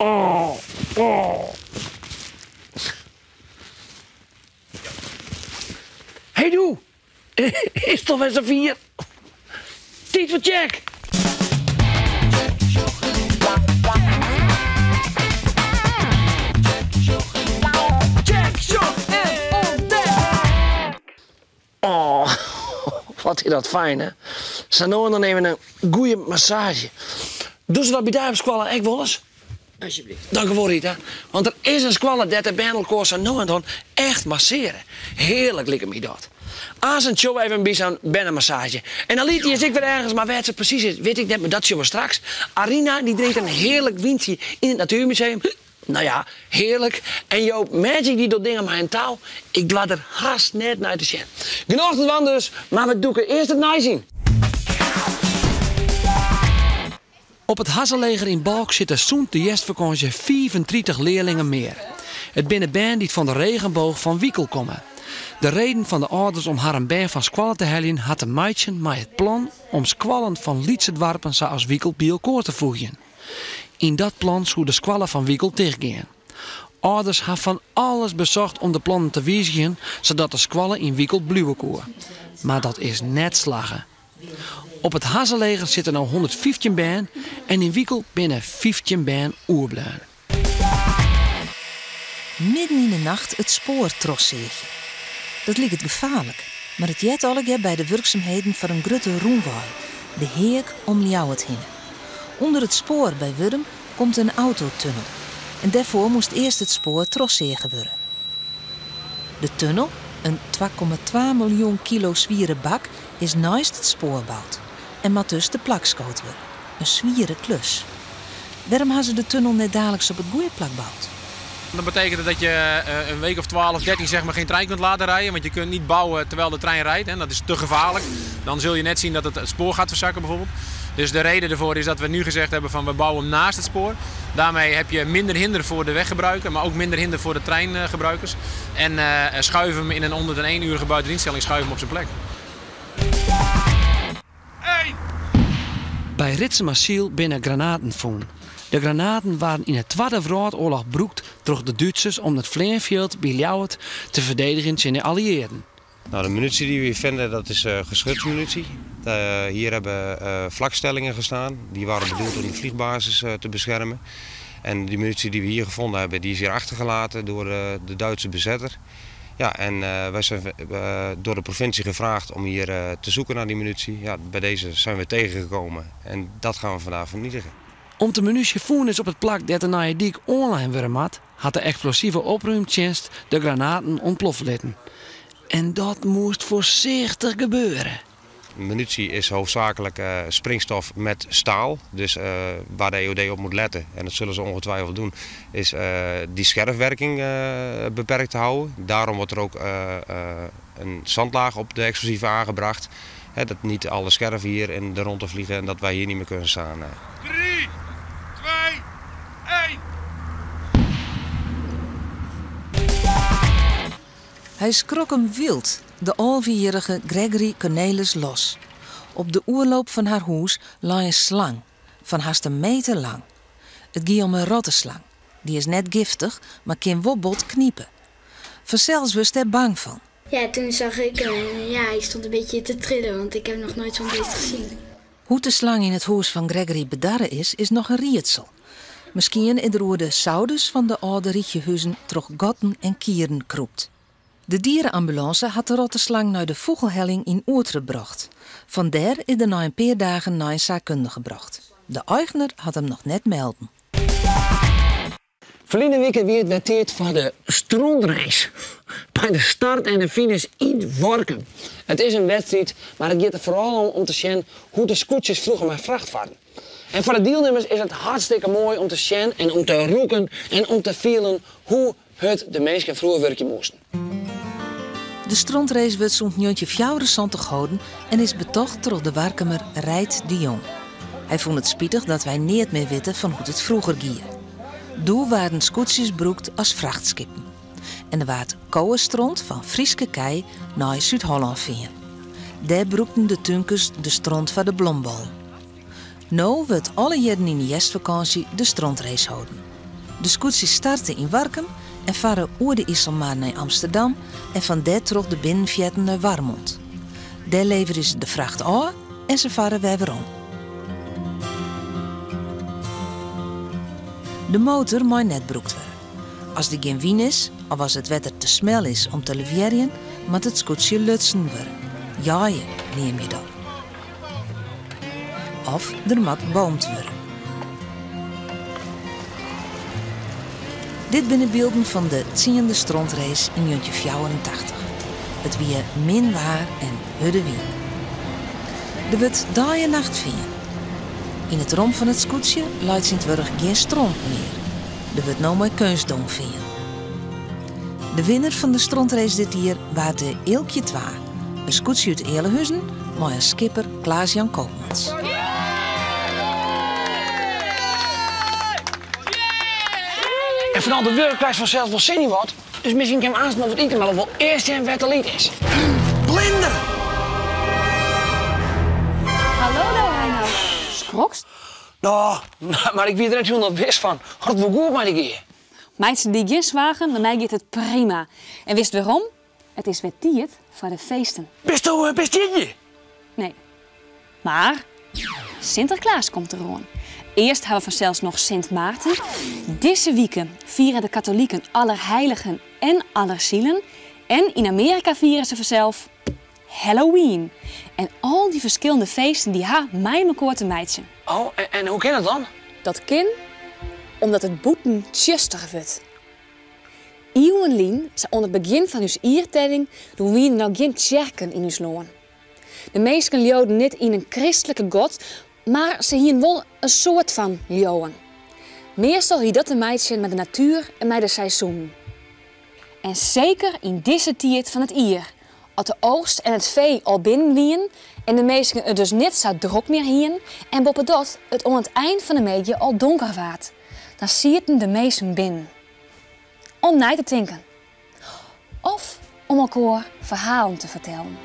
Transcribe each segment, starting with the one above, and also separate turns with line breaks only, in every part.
Oh, oh. Hey doe, is toch weer z'n 4? Tijd voor Jack. Oh, wat is dat fijn, hè? Zo nou en dan even een goede massage. Doe ze dat bij daar op squallen ook wel eens?
Alsjeblieft.
Dank u wel, Rita. Want er is een squallen dat de bendelkoor zo nou en dan echt masseren. Heerlijk lijkt me dat. Als een show even bij zo'n bennenmassage. En dan liet hij eens ik weer ergens, maar waar ze precies is, weet ik net, maar dat zien we straks. Arina die drinkt een heerlijk windje in het Natuurmuseum. Nou ja, heerlijk. En Joop Magic die doet dingen maar in touw. Ik laat er haast net naar te zien. Genoeg van dus, maar we doen eerst het naaizien. Op het Hasselleger in Balk zitten zo'n de jestvakantie 35 leerlingen meer. Het binnen band die van de regenboog van Wiekel komen. De reden van de ouders om haar een band van squallen te helien had te meidjen met het plan om squallen van Lietse dwarpen zoals Wiekel bij elkaar te voegen. In dat plan zou de squallen van Wiekel tegengaan. Ouders hebben van alles bezocht om de plannen te wijzigen, zodat de squallen in Wiekel blijven koeren. Maar dat is net slagen. Op het Hasselleger zitten nou 115 baan en in Wiekel binnen 15 baan oerbluin.
Midden in de nacht het spoor trosseren. Dat lijkt het gevaarlijk, maar het jet alle bij de werkzaamheden van een grote roenwaai, de heek om Ljouwert heen. Onder het spoor bij Wurm komt een autotunnel en daarvoor moest eerst het spoor trosseren worden. De tunnel, een 2,2 miljoen kilo zwieren bak, is naast het spoor gebouwd en moet dus de plakskoot worden. Een zwieren klus. Waarom hebben ze de tunnel net dadelijk op het goede plak gebouwd?
Dat betekent dat je een week of 12, 13 zeg maar geen trein kunt laten rijden. Want je kunt niet bouwen terwijl de trein rijdt. En dat is te gevaarlijk. Dan zul je net zien dat het spoor gaat verzakken bijvoorbeeld. Dus de reden ervoor is dat we nu gezegd hebben van we bouwen naast het spoor. Daarmee heb je minder hinder voor de weggebruiker, maar ook minder hinder voor de treingebruikers. En schuiven hem in een onder de 1 uur buiteninstelling schuiven hem op zijn plek.
Hey. Bij Ritsenmassiel binnen granaten vonden. De granaten waren in de Tweede Wereldoorlog gebruikt door de Duitsers om het Vleenveld bij Ljouwert te verdedigen tegen de Alliëren.
Nou, de munitie die we hier vinden, dat is geschutmunitie. Hier hebben vlakstellingen gestaan. Die waren bedoeld om de vliegbasis te beschermen. En die munitie die we hier gevonden hebben, die is hier achtergelaten door de Duitse bezetter. Ja, en wij zijn door de provincie gevraagd om hier te zoeken naar die munitie. Ja, bij deze zijn we tegengekomen en dat gaan we vandaag vernietigen.
Om de munitie voeren is op het plak dat de Nije Diek online weer had de explosieve opruimdienst de granaten ontploffen laten. En dat moest voorzichtig gebeuren.
Munitie is hoofdzakelijk springstof met staal. Dus waar de EOD op moet letten, en dat zullen ze ongetwijfeld doen, is die scherfwerking beperkt te houden. Daarom wordt er ook een zandlaag op de explosieven aangebracht. Dat niet alle scherven hier in de rondte vliegen en dat wij hier niet meer kunnen staan.
3, 2, 1.
Hij schrok hem wild, de 11-jarige Gregory Cornelis los. Op de oerloop van haar huis lag een slang, van haast een meter lang. Het ging om een rottenslang. Die is net giftig, maar kan wel bot kniepen. Vanzelfs was hij bang van.
Ja, toen zag ik hij stond een beetje te trillen, want ik heb nog nooit zo'n beest gezien.
Hoe de slang in het huis van Gregory bedarren is nog een rietsel. Misschien in de zouders van de oude rietjehuizen troch gotten en kieren kroept. De dierenambulance had de rottenslang naar de vogelhelling in Oert gebracht. Vandaar is er na een paar dagen naar een zaakkundige gebracht. De eigenaar had hem nog net melden.
Verleden week weer het dateerd van de Strondrace. Bij de start en de finish in Workum. Het is een wedstrijd, maar het gaat er vooral om te zien hoe de scootjes vroeger met vracht waren. En voor de deelnemers is het hartstikke mooi om te zien en om te roeken en om te voelen hoe het de mensen vroeger werken moesten.
De strontrace werd zo'n 1974 gehouden en is betocht door de Warkumer Rijt de Jong. Hij vond het spietig dat wij niet meer weten van hoe het vroeger ging. Doe waren scootjes broekt als vrachtskippen. En er waard kouwenstront van Frieske Kei naar Zuid-Holland vingen. Daar broekten de tunkers de stront van de blombal. Nou wordt alle jaren in de jestvakantie de strontrace houden. De scootsjes starten in Warkum en varen oer de IJsselmaar naar Amsterdam en van daar terug de binnenvjetten naar Warmond. Daar leveren ze de vracht aan en ze varen weer om. De motor moet net broekt worden. Als die geen wien is, of als het wetter te snel is om te leveren, moet het scootje lutsen worden. Jaaien neem je dan. Of er moet boomd worden. Dit zijn beelden van de 10e strontrace in 1984. Het wie min waar en hudde wien. Er wordt dag en nacht vien. In het romp van het scootje luidt Sint-Wurg geen stront meer. Er wordt nou mooi kunstdong vien. De winnaar van de strontrace dit jaar was de Eelkje 2. Een scootje uit Elehuizen, maar een skipper Klaas-Jan Koopmans.
En vanal de werkprijs vanzelf wel zin niet wat. Dus misschien kan hem aanstaan op het eten, maar wel eerst en wat lied is. Blinder!
Hallo daar, Reinoud. Schrokst?
Nou, maar ik weet er echt nog wist van. Had het wel goed maar die keer.
Meidje die giswagen, bij mij gaat het prima. En wist waarom? Het is weer tijd voor de feesten.
Bist je?
Nee. Maar Sinterklaas komt eraan. Eerst hebben we vanzelfs nog Sint Maarten. Deze weken vieren de katholieken Allerheiligen en Allerzielen. En in Amerika vieren ze vanzelf Halloween. En al die verschillende feesten die mij elkaar te meidje.
Oh, en hoe kan het dan?
Dat kan omdat het boeten tjustig wordt. Eeuwenlien, onder het begin van uw iertelling, doen we nog geen kerken in uw loon. De meesten leeuwden niet in een christelijke god, maar ze hien wel een soort van leeuwen. Meestal hier dat te meidje met de natuur en met de seizoen. En zeker in deze tijd van het ier, als de oogst en het vee al binnen wien en de meesten het dus niet zo druk meer hien en boven dat het om het eind van de media al donker waard, dan zitten de meesten binnen. Om na te denken. Of om elkaar verhalen te vertellen.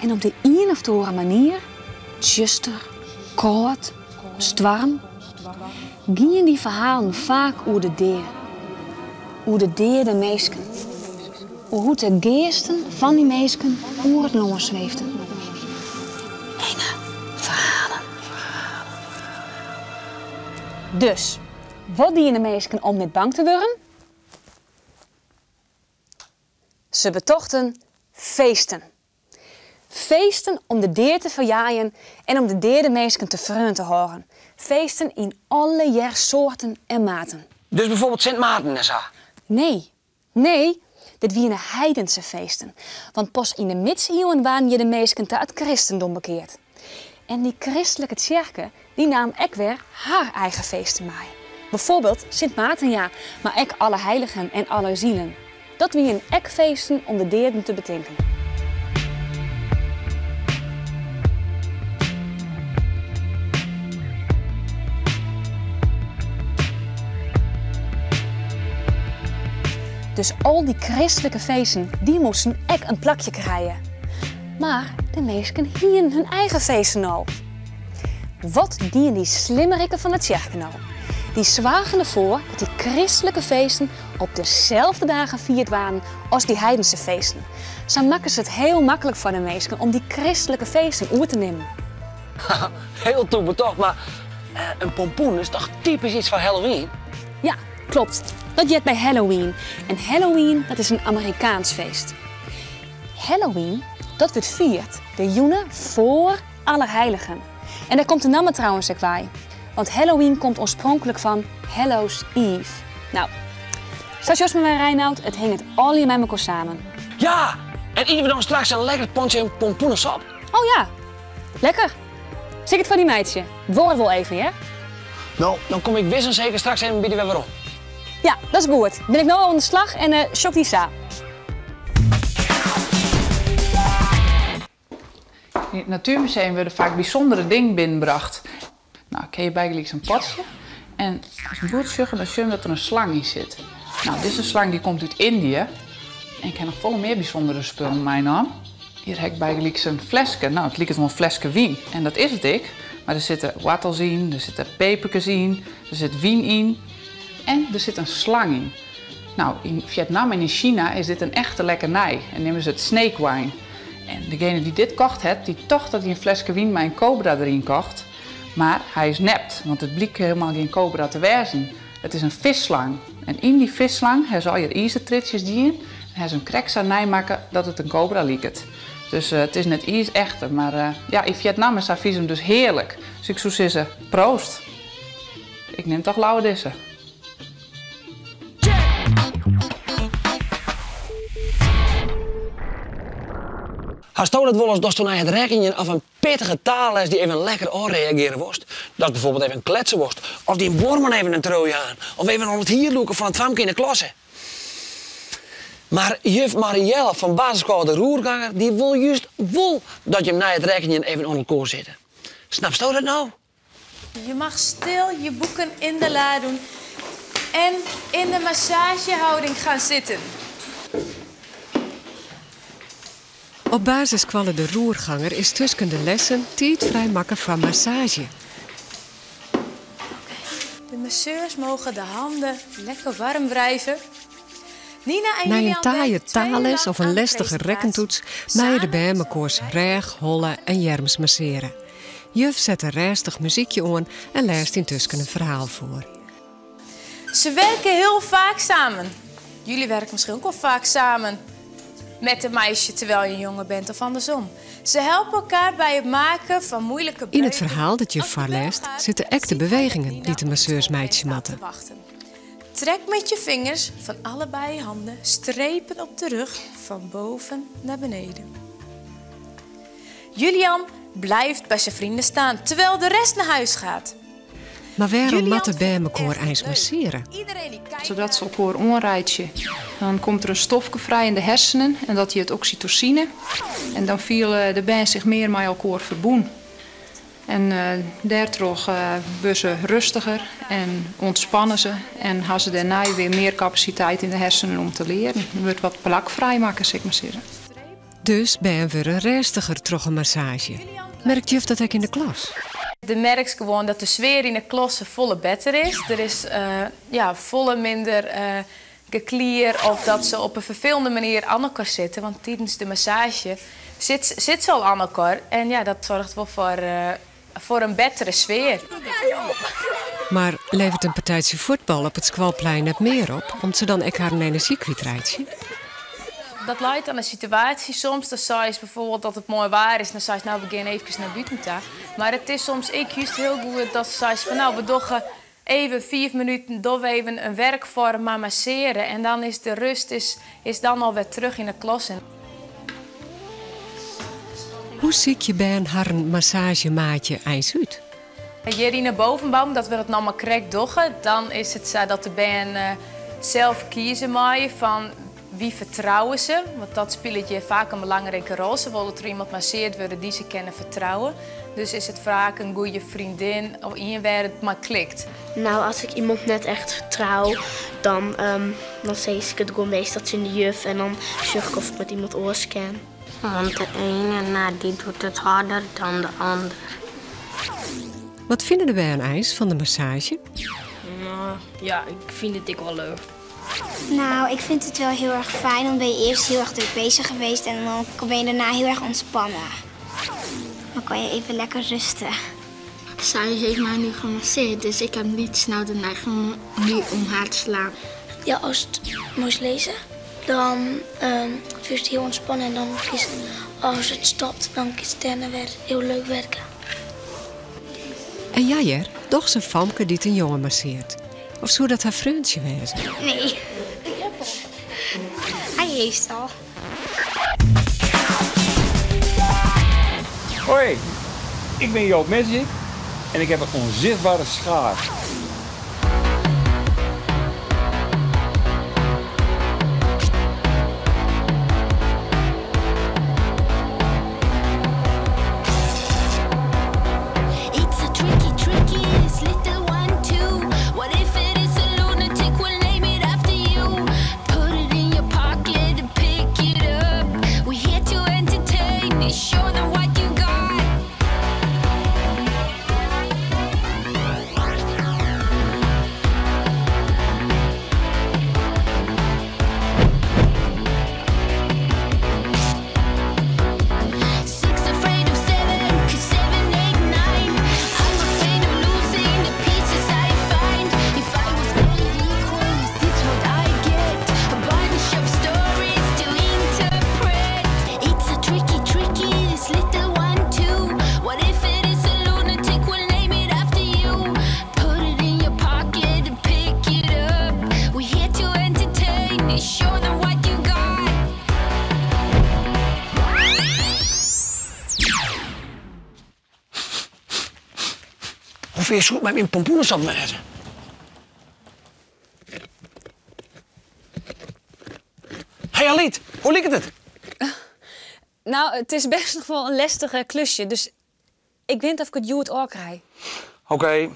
En op de een of andere manier, tjuster, koud, stwarm, gingen die verhalen vaak over de deur. Over de deur de meesken. Hoe de geesten van die meesken over het loon zweefden. Enge verhalen. Dus, wat die in de meesken om niet bang te worden? Ze betochten feesten. Feesten om de deur te verjaaien en om de deur de meesken te vreun te horen. Feesten in alle jaarsoorten en maten.
Dus bijvoorbeeld Sint Maarten en zo?
Nee, dit waren heidense feesten. Want pas in de middeleeuwen waren je de meesken te het christendom bekeerd. En die christelijke kerken, die nam ook weer haar eigen feesten mee. Bijvoorbeeld Sint Maartenjaar, maar ook alle heiligen en alle zielen. Dat wie een ekfeesten om de deerden te betinken. Dus al die christelijke feesten, die moesten ook een plakje krijgen. Maar de meesten hien hun eigen feesten al. Wat dienen die slimmerikken van het kerken nou? Die zwagen ervoor dat die christelijke feesten op dezelfde dagen vierd waren als die heidense feesten. Zo maken ze het heel makkelijk voor de meesten om die christelijke feesten oer te nemen.
Heel toepen toch, maar een pompoen is toch typisch iets van Halloween?
Ja, klopt. Dat jet bij Halloween. En Halloween, dat is een Amerikaans feest. Halloween, dat wordt vierd de juni voor Allerheiligen. En daar komt de naam trouwens ook bij. Want Halloween komt oorspronkelijk van Hallows Eve. Nou, zoals met mij Reinoud, het hing het allemaal met elkaar samen.
Ja, en eten we dan straks een lekker pontje en pompoenensap?
Oh ja, lekker. Zeg het voor die meidje. Word wel even, hè?
Nou, dan kom ik wis en zeker straks even bij die weer om.
Ja, dat is goed. Ben ik nou al aan de slag en shock die sa.
In het Natuurmuseum worden vaak bijzondere dingen binnengebracht. Nou, ik heb eigenlijk een potje. En als je goed zucht, dan zie je dat er een slang in zit. Nou, dit is een slang die komt uit Indië. En ik heb nog volle meer bijzondere spullen in mijn naam. Hier heb ik eigenlijk een flesje. Nou, het lijkt wel een flesje wien. En dat is het ik. Maar er zitten wortels in, er zitten pepertjes in, er zit wien in. en er zit een slang in. Nou, in Vietnam en in China is dit een echte lekkernij en nemen ze het snake wine. En degene die dit kocht heeft, die dacht dat hij een flesje wien met een cobra erin kocht. Maar hij is nept, want het bleek helemaal geen cobra te wezen. Het is een visslang. En in die visslang hij zal je ijzertritjes dienen. En hij is een kreks aan nijmaken dat het een cobra liekt. Dus het is net iets echter. Maar ja, in Vietnam is haar visum dus heerlijk. Dus ik zou zeggen, proost. Ik neem toch lauwe dissen.
Hast u dat wel eens toen hij het rekenen of een pittige taalles die even lekker reageren worst? Dat bijvoorbeeld even kletsen worst. Of die wormen even een trooie aan. Of even om het hierloeken van het famke in de klasse. Maar juf Marielle van basisschool De Roerganger, die wil juist wel dat je hem na het rekenen even onder elkaar zitten. Snapst u dat nou?
Je mag stil je boeken in de la doen en in de massagehouding gaan zitten.
Op basisschool De Roerganger is tussen de lessen tijd vrijmaken van massage.
De masseurs mogen de handen lekker warm wrijven. Nina en
Na een
Julian
taaie
werken 2 uur
taalles
lang
of een
aan de
lestige
presentatie.
rekkentoets maaien de bijmekoors reg, hollen en jerms masseren. Juf zet een rustig muziekje aan en leest intussen een verhaal voor.
Ze werken heel vaak samen. Jullie werken misschien ook wel vaak samen met een meisje terwijl je een jongen bent of andersom. Ze helpen elkaar bij het maken van moeilijke
In het
breuken.
verhaal dat juf
Als de bel
voorleest
gaat,
zitten echt de
zie je
bewegingen
Nina
die de masseurs
op de
meidje
staat te
matten.
wachten. Trek met je vingers van allebei je handen strepen op de rug van boven naar beneden. Julian blijft bij zijn vrienden staan terwijl de rest naar huis gaat.
Maar waarom
Julian
matten
vindt het
bijmekoor
echt
eens
leuk.
masseren?
Iedereen die kijkt
Zodat ze elkaar onrijtje. Dan komt er een stofje vrij in de hersenen en dat je het oxytocine. En dan viel de band zich meer met elkaar verboen. En daardoor worden ze rustiger en ontspannen ze. En hebben ze daarna weer meer capaciteit in de hersenen om te leren. Er wordt wat plak vrijmaken, zeg maar zeggen.
Dus ben we rustiger troch een massage. Merkt juf dat ook in de klas?
De merkt gewoon dat de sfeer in de klasse volle beter is. Er is volle minder geklier of dat ze op een vervelende manier aan elkaar zitten. Want tijdens de massage zit ze al aan elkaar. En ja, dat zorgt wel voor een betere sfeer.
Maar levert een partijtje voetbal op het Squalplein net meer op, omdat ze dan ook haar energie kwijtraakt?
Dat leidt aan een situatie. Soms dan zei ze bijvoorbeeld dat het mooi waar is. Dan zei ze, nou, we gaan even naar buiten toe. Maar het is soms juist heel goed dat ze zei van, nou, we doen even 5 minuten doen we even een werkvorm maar masseren. En dan is de rust is dan alweer terug in de klas.
Hoe ziek je bij een massagemaatje eens uit?
Hier in de bovenbouw, dat we het allemaal correct doen, dan is het zo dat de band zelf kiezen maaien van wie vertrouwen ze. Want dat speelt je vaak een belangrijke rol. Ze willen dat er iemand masseerd worden die ze kunnen vertrouwen. Dus is het vaak een goede vriendin of iemand waar het maar klikt.
Nou, als ik iemand net echt vertrouw, dan zeg ik het gewoon meestal in de juf en dan zorg ik of ik met iemand oors ken.
Want de ene die doet het harder dan de ander.
Wat vinden de bij een ijs van de massage?
Nou, ja, ik vind het wel leuk.
Nou, ik vind het wel heel erg fijn, want ben je eerst heel erg druk bezig geweest en dan ben je daarna heel erg ontspannen. Dan kan je even lekker rusten.
Zij heeft mij nu gemasseerd, dus ik heb niet snel de neiging nu om haar te slaan.
Ja, als het moest lezen, dan is het heel ontspannen en dan als het stopt, dan is het daarna weer heel leuk werken.
En jij toch zijn famke die een jongen masseert? Of zou dat haar vriendje wezen?
Nee. Hij heeft al.
Hoi, ik ben Joop Magic en ik heb een onzichtbare schaar.
Of je zoekt met mijn pompoenensap met. Hey Aliet, hoe liep het?
Nou, het is best nog wel een lastig klusje, dus ik weet of ik het goed ook krijg.
Oké,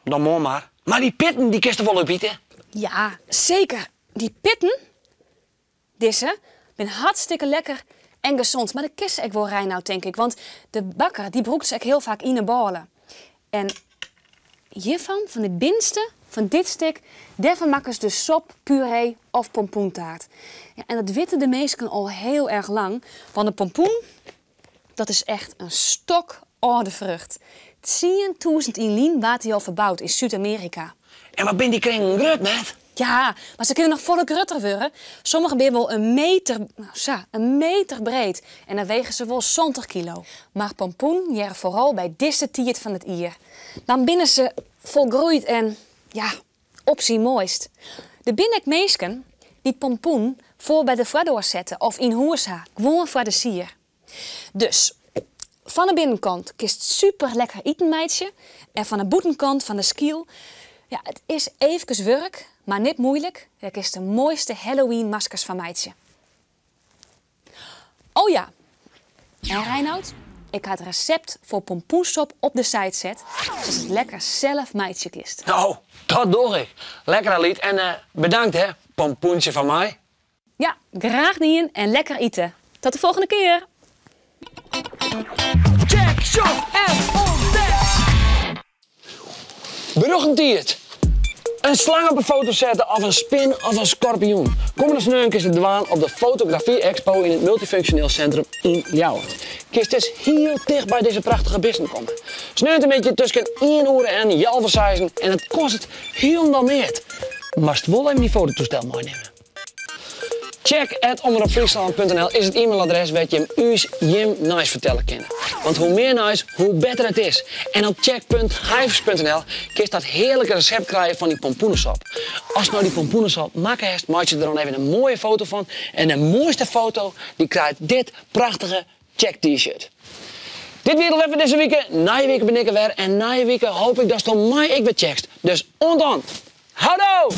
dan mooi maar. Maar die pitten, die kist er wel op eten.
Ja, zeker. Die pitten, deze, zijn hartstikke lekker en gezond. Maar de kist ik wel rein nou, denk ik. Want de bakker, die broekt ze heel vaak in de ballen. En hiervan, van het binnenste, van dit stuk, daarvan maken ze dus sop, puree of pompoentaart. Ja, en dat weten de meesten al heel erg lang. Want de pompoen, dat is echt een stokoude vrucht. 10.000 in lien wordt die al verbouwd in Zuid-Amerika.
En wat ben die kringen grut met?
Ja, maar ze kunnen nog volle grutter worden. Sommige ben wel een meter breed. En dan wegen ze wel 70 kilo. Maar pompoen jaren vooral bij deze tijd van het jaar. Dan binnen ze volgroeid en ja, op zijn mooist. De binnek meesken die pompoen voor bij de vrouw zetten of in hoersa, gewoon voor de sier. Dus van de binnenkant kist super lekker eten meidje. En van de boetenkant van de skiel, ja, het is even werk, maar niet moeilijk. Dat is de mooiste Halloween maskers van meidje. Oh ja, en Reinoud, ik had het recept voor pompoensop op de site zet, zodat het lekker zelf meidje kist.
Nou, dat doe ik. Lekker Aliet en bedankt hè, pompoentje van mij.
Ja, graag niet en lekker eten. Tot de volgende keer.
Check, shop en ontdek! Beruchtend. Een slang op een foto zetten of een spin of een schorpioen. Kom eens nu de douane op de Fotografie Expo in het Multifunctioneel Centrum in Ljouwert. Kist dus heel dicht bij deze prachtige beesten komen. Sneeuwt een beetje tussen 1 uur en 11 en het kost het heel meer. Maar het wel even die fototoestel meenemen. Check@omroepfriesland.nl is het e-mailadres waar je Jim nice vertellen kan. Want hoe meer nice, hoe beter het is. En op check.hivers.nl kun je dat heerlijke recept krijgen van die pompoenensap. Als nou die pompoenensap maken hebt, maak je er dan even een mooie foto van. En de mooiste foto, die krijgt dit prachtige check t-shirt. Dit weer nog even deze week. Na je week ben ik er weer. En na je week hoop ik dat je mij ik weer checkst. Dus ondan. Houdo!